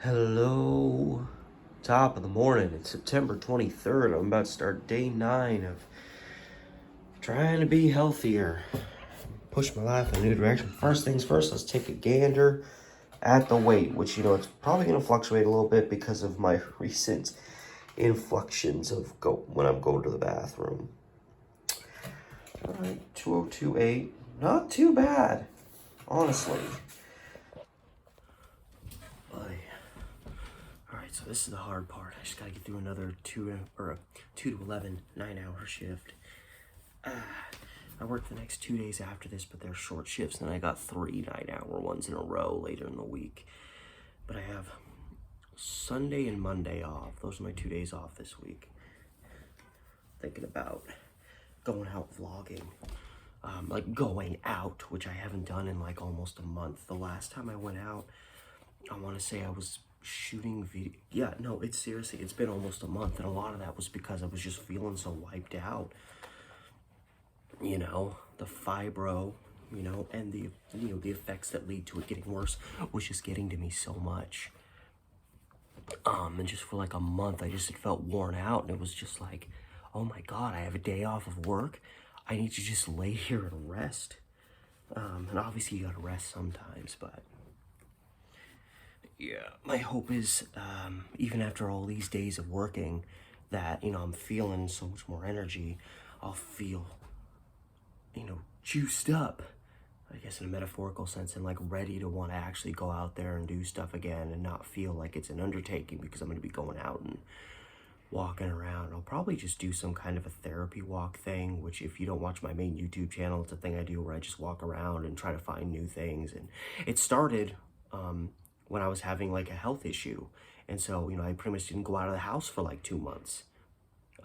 Hello, top of the morning. It's September 23rd. I'm about to start day 9 of trying to be healthier, push my life in a new direction. First things first, let's take a gander at the weight, which, it's probably going to fluctuate a little bit because of my recent inflections of when I'm going to the bathroom. All right, 2028. Not too bad, honestly. Alright, so this is the hard part. I just gotta get through another 2 to 11 9-hour shift. I work the next 2 days after this, but they're short shifts, and I got 3 9-hour ones in a row later in the week. But I have Sunday and Monday off. Those are my 2 days off this week. Thinking about going out vlogging. Like going out, which I haven't done in like almost a month. The last time I went out, I want to say I was shooting video. Yeah, no, it's seriously, it's been almost a month, and a lot of that was because I was just feeling so wiped out. The fibro, and the effects that lead to it getting worse was just getting to me so much. And just for like a month, I just had felt worn out, and it was just like, oh my God, I have a day off of work. I need to just lay here and rest. And obviously you gotta rest sometimes, but yeah, my hope is, even after all these days of working, that, I'm feeling so much more energy, I'll feel, juiced up, I guess in a metaphorical sense, and like ready to want to actually go out there and do stuff again and not feel like it's an undertaking because I'm going to be going out and walking around. I'll probably just do some kind of a therapy walk thing, which if you don't watch my main YouTube channel, it's a thing I do where I just walk around and try to find new things. And it started, when I was having like a health issue. And so, I pretty much didn't go out of the house for like 2 months,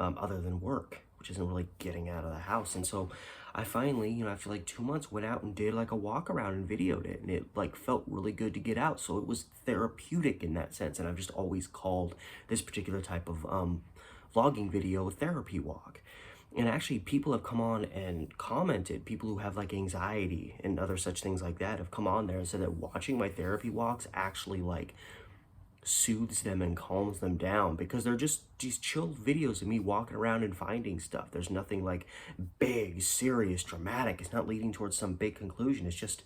other than work, which isn't really getting out of the house. And so I finally, after like 2 months, went out and did like a walk around and videoed it. And it like felt really good to get out. So it was therapeutic in that sense. And I've just always called this particular type of vlogging video a therapy walk. And actually, people have come on and commented, people who have like anxiety and other such things like that have come on there and said that watching my therapy walks actually like soothes them and calms them down, because they're just these chill videos of me walking around and finding stuff. There's nothing like big, serious, dramatic. It's not leading towards some big conclusion. It's just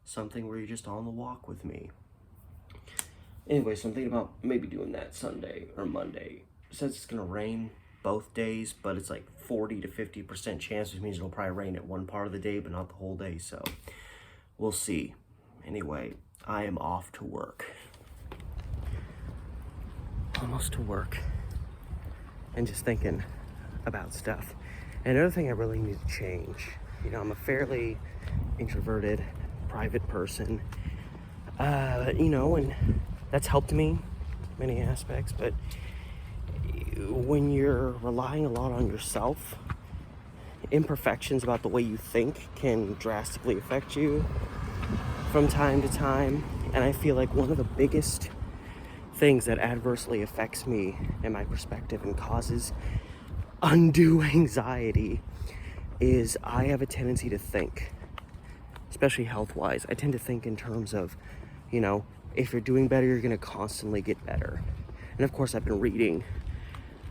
something where you're just on the walk with me. Anyway, so I'm thinking about maybe doing that Sunday or Monday. It says it's gonna rain both days, but it's like 40 to 50% chance, which means it'll probably rain at one part of the day, but not the whole day, so we'll see. Anyway, I am off to work. Almost to work. And just thinking about stuff. And another thing I really need to change, I'm a fairly introverted, private person, and that's helped me in many aspects, but when you're relying a lot on yourself, imperfections about the way you think can drastically affect you from time to time. And I feel like one of the biggest things that adversely affects me and my perspective and causes undue anxiety is I have a tendency to think, especially health-wise, I tend to think in terms of, if you're doing better, you're going to constantly get better. And of course, I've been reading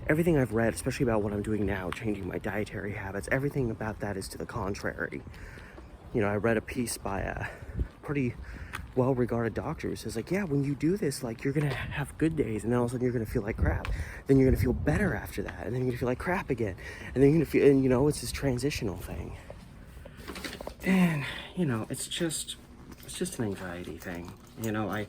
everything I've read, especially about what I'm doing now, changing my dietary habits. Everything about that is to the contrary. I read a piece by a pretty well-regarded doctor who says, like, yeah, when you do this, like, you're gonna have good days, and then all of a sudden you're gonna feel like crap. Then you're gonna feel better after that, and then you're gonna feel like crap again. And then you're gonna feel, and it's this transitional thing. And, it's just an anxiety thing. I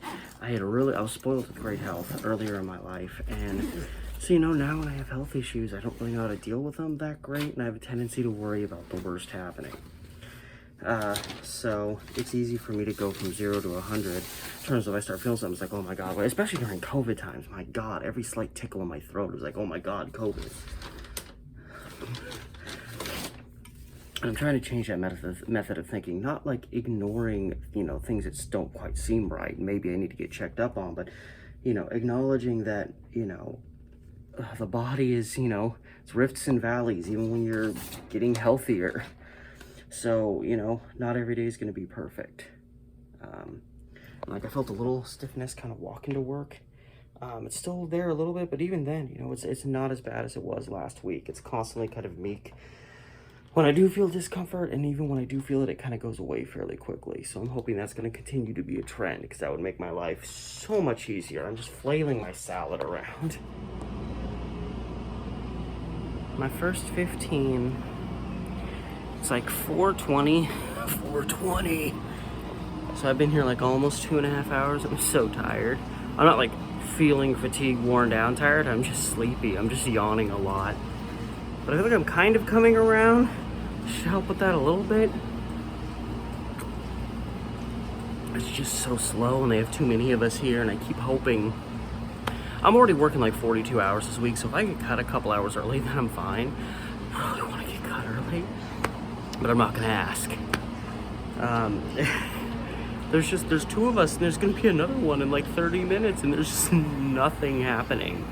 was spoiled with great health earlier in my life, and so, now when I have health issues, I don't really know how to deal with them that great, and I have a tendency to worry about the worst happening. So it's easy for me to go from 0 to 100 in terms of I start feeling something, it's like, oh my God, especially during COVID times, my God, every slight tickle in my throat was like, oh my God, COVID. And I'm trying to change that method of thinking, not like ignoring, things that don't quite seem right. Maybe I need to get checked up on, but, acknowledging that, the body is, it's rifts and valleys, even when you're getting healthier. So, not every day is going to be perfect. Like I felt a little stiffness kind of walking to work. It's still there a little bit, but even then, you know, it's not as bad as it was last week. It's constantly kind of meek. When I do feel discomfort, and even when I do feel it, it kind of goes away fairly quickly. So I'm hoping that's going to continue to be a trend, because that would make my life so much easier. I'm just flailing my salad around. My first 15, it's like 4:20, 4:20. So I've been here like almost 2.5 hours. I'm so tired. I'm not like feeling fatigued, worn down, tired. I'm just sleepy. I'm just yawning a lot. But I feel like I'm kind of coming around. Should help with that a little bit. It's just so slow, and they have too many of us here, and I keep hoping. I'm already working like 42 hours this week, so if I get cut a couple hours early, then I'm fine. I really want to get cut early, but I'm not gonna ask. There's 2 of us, and there's gonna be another one in like 30 minutes, and there's just nothing happening.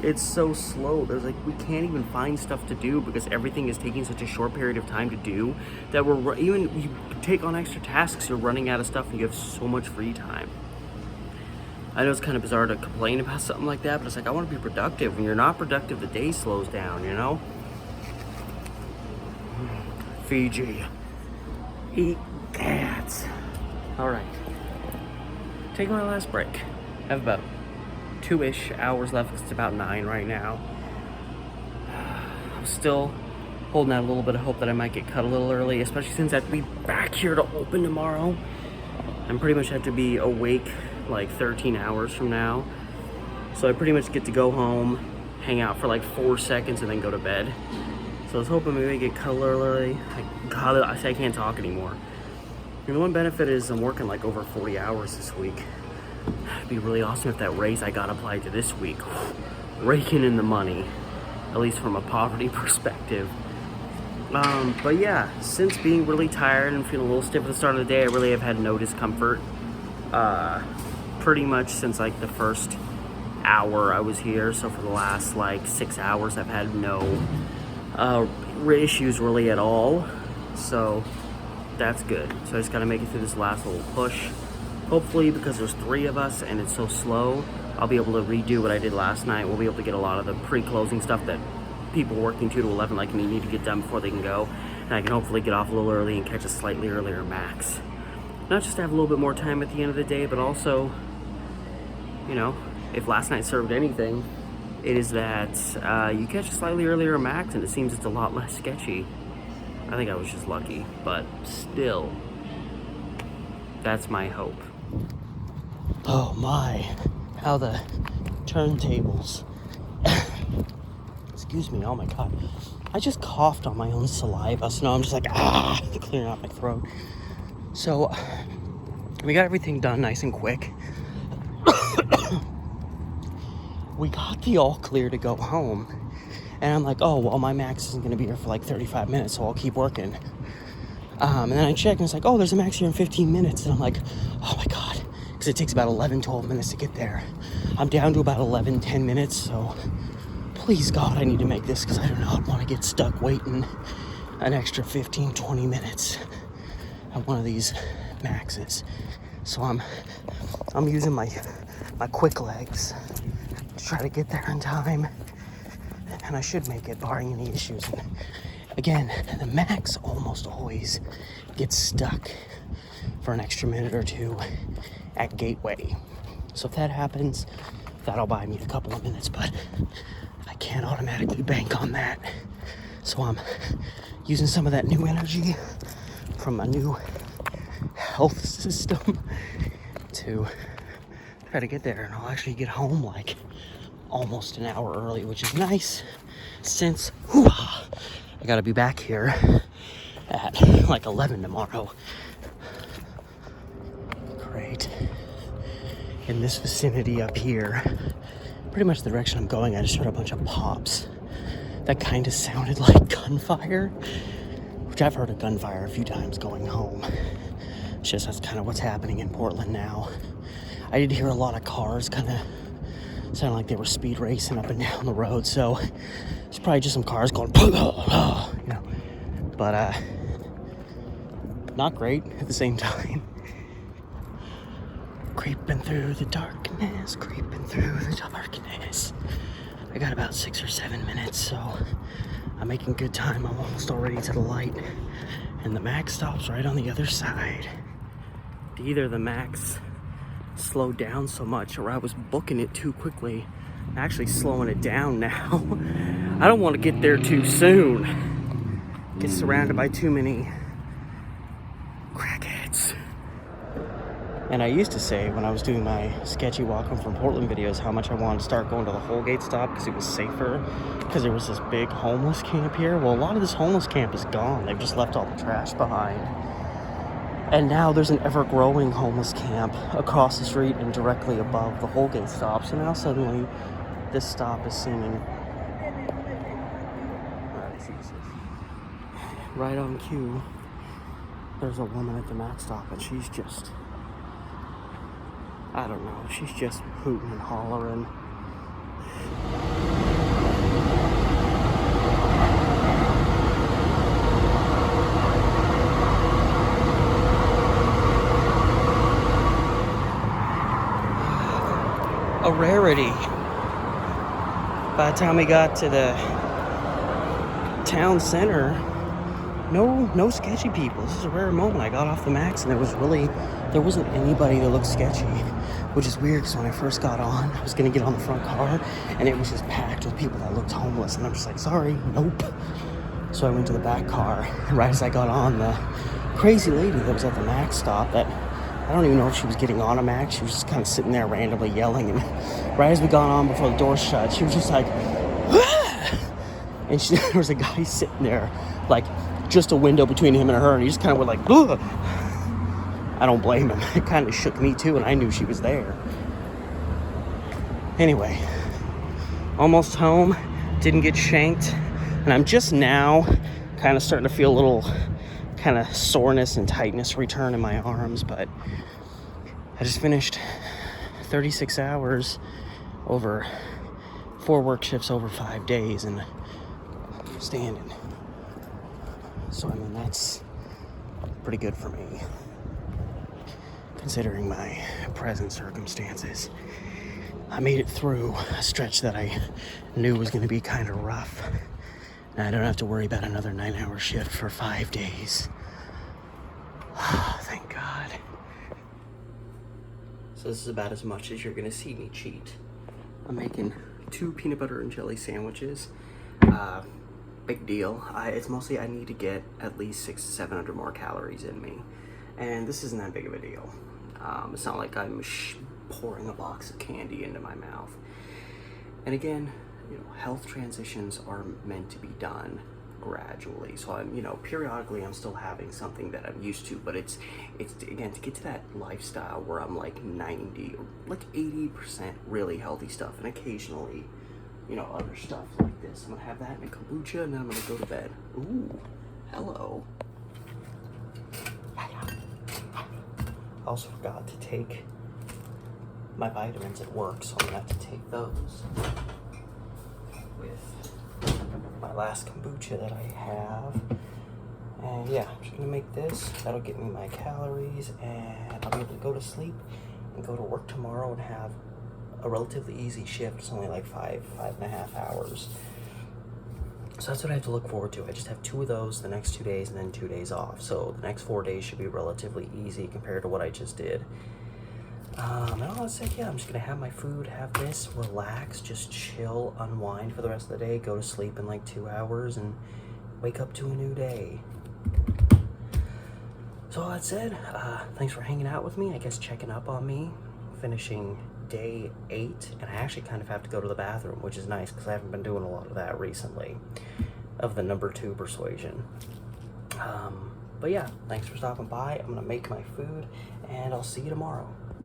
It's so slow. There's like, we can't even find stuff to do because everything is taking such a short period of time to do that even you take on extra tasks, you're running out of stuff, and you have so much free time. I know it's kind of bizarre to complain about something like that, but it's like, I want to be productive. When you're not productive, the day slows down, you know? Fiji. Eat cats. All right. Taking my last break. I have about 2-ish hours left, because it's about 9 right now. I'm still holding out a little bit of hope that I might get cut a little early, especially since I have to be back here to open tomorrow. I'm pretty much have to be awake like 13 hours from now. So I pretty much get to go home, hang out for like 4 seconds, and then go to bed. So I was hoping maybe I get cut a little early. I can't talk anymore. And the one benefit is I'm working like over 40 hours this week. It'd be really awesome if that raise I got applied to this week. Raking in the money, at least from a poverty perspective. But yeah, since being really tired and feeling a little stiff at the start of the day, I really have had no discomfort. Pretty much since like the first hour I was here. So for the last like 6 hours, I've had no issues really at all. So that's good. So I just gotta make it through this last little push. Hopefully, because there's 3 of us and it's so slow, I'll be able to redo what I did last night. We'll be able to get a lot of the pre-closing stuff that people working 2 to 11 like me need to get done before they can go. And I can hopefully get off a little early and catch a slightly earlier max. Not just to have a little bit more time at the end of the day, but also, you know, if last night served anything, it is that you catch a slightly earlier max, and it seems it's a lot less sketchy. I think I was just lucky, but still, that's my hope. Oh my, how the turntables. Excuse me, oh my god. I just coughed on my own saliva, so now I'm just like, clearing out my throat. So, we got everything done nice and quick. We got the all clear to go home. And I'm like, oh, well, my max isn't going to be here for like 35 minutes, so I'll keep working. And then I check, and it's like, oh, there's a max here in 15 minutes. And I'm like, oh my god. Because it takes about 11, 12 minutes to get there. I'm down to about 11, 10 minutes, so please, God, I need to make this, because I do not want to get stuck waiting an extra 15, 20 minutes at one of these maxes. So I'm using my quick legs to try to get there in time, and I should make it barring any issues. And again, the max almost always gets stuck for an extra minute or 2 at Gateway. So if that happens, that'll buy me a couple of minutes, but I can't automatically bank on that. So I'm using some of that new energy from my new health system to try to get there, and I'll actually get home like almost an hour early, which is nice, since I gotta be back here at like 11 tomorrow. Great. In this vicinity up here, pretty much the direction I'm going, I just heard a bunch of pops that kind of sounded like gunfire, which I've heard of gunfire a few times going home. It's just that's kind of what's happening in Portland now. I did hear a lot of cars kind of sound like they were speed racing up and down the road, so it's probably just some cars going, you know, but not great at the same time. Creeping through the darkness, creeping through the darkness. I got about 6 or 7 minutes, so I'm making good time. I'm almost already to the light, and the Max stops right on the other side. Either the Max slowed down so much, or I was booking it too quickly. I'm actually slowing it down now. I don't want to get there too soon. Get surrounded by too many crackheads. And I used to say when I was doing my sketchy walk home from Portland videos how much I wanted to start going to the Holgate stop because it was safer, because there was this big homeless camp here. Well, a lot of this homeless camp is gone. They've just left all the trash behind. And now there's an ever-growing homeless camp across the street and directly above the Holgate stop. So now suddenly this stop is seeming right on cue. There's a woman at the Max stop, and she's just, I don't know, she's just hooting and hollering. A rarity. By the time we got to the town center, no sketchy people. This is a rare moment. I got off the Max and there wasn't anybody that looked sketchy, which is weird because when I first got on, I was gonna get on the front car and it was just packed with people that looked homeless, and I'm just like, sorry, nope. So I went to the back car, and right as I got on, the crazy lady that was at the Max stop, that I don't even know if she was getting on a Max, she was just kind of sitting there randomly yelling, and right as we got on before the door shut, she was just like, ah! And there was a guy sitting there, like, just a window between him and her, and he just kind of went like, ugh. I don't blame him. It kind of shook me too, and I knew she was there. Anyway, almost home, didn't get shanked, and I'm just now kind of starting to feel a little kind of soreness and tightness return in my arms, but I just finished 36 hours over 4 work shifts over 5 days and standing. So, I mean, that's pretty good for me, considering my present circumstances. I made it through a stretch that I knew was going to be kind of rough. And I don't have to worry about another 9-hour shift for 5 days. Oh, thank God. So this is about as much as you're going to see me cheat. I'm making 2 peanut butter and jelly sandwiches. Big deal. It's mostly I need to get at least 600 to 700 more calories in me. And this isn't that big of a deal. It's not like I'm pouring a box of candy into my mouth. And again, you know, health transitions are meant to be done gradually. So I'm, you know, periodically I'm still having something that I'm used to, but it's again, to get to that lifestyle where I'm like 90 or like 80% really healthy stuff, and occasionally, you know, other stuff like this. I'm gonna have that in a kombucha, and then I'm gonna go to bed. Ooh, hello. I also forgot to take my vitamins at work, so I'm gonna have to take those with my last kombucha that I have. And yeah, I'm just gonna make this. That'll get me my calories, and I'll be able to go to sleep and go to work tomorrow and have a relatively easy shift. It's only like 5.5 hours. So that's what I have to look forward to. I just have 2 of those the next 2 days and then 2 days off. So the next 4 days should be relatively easy compared to what I just did. And all I said, yeah, I'm just gonna have my food, have this, relax, just chill, unwind for the rest of the day, go to sleep in like 2 hours, and wake up to a new day. So all that said, thanks for hanging out with me, I guess checking up on me, finishing day 8, and I actually kind of have to go to the bathroom, which is nice because I haven't been doing a lot of that recently, of the number 2 persuasion. But yeah, thanks for stopping by. I'm gonna make my food, and I'll see you tomorrow.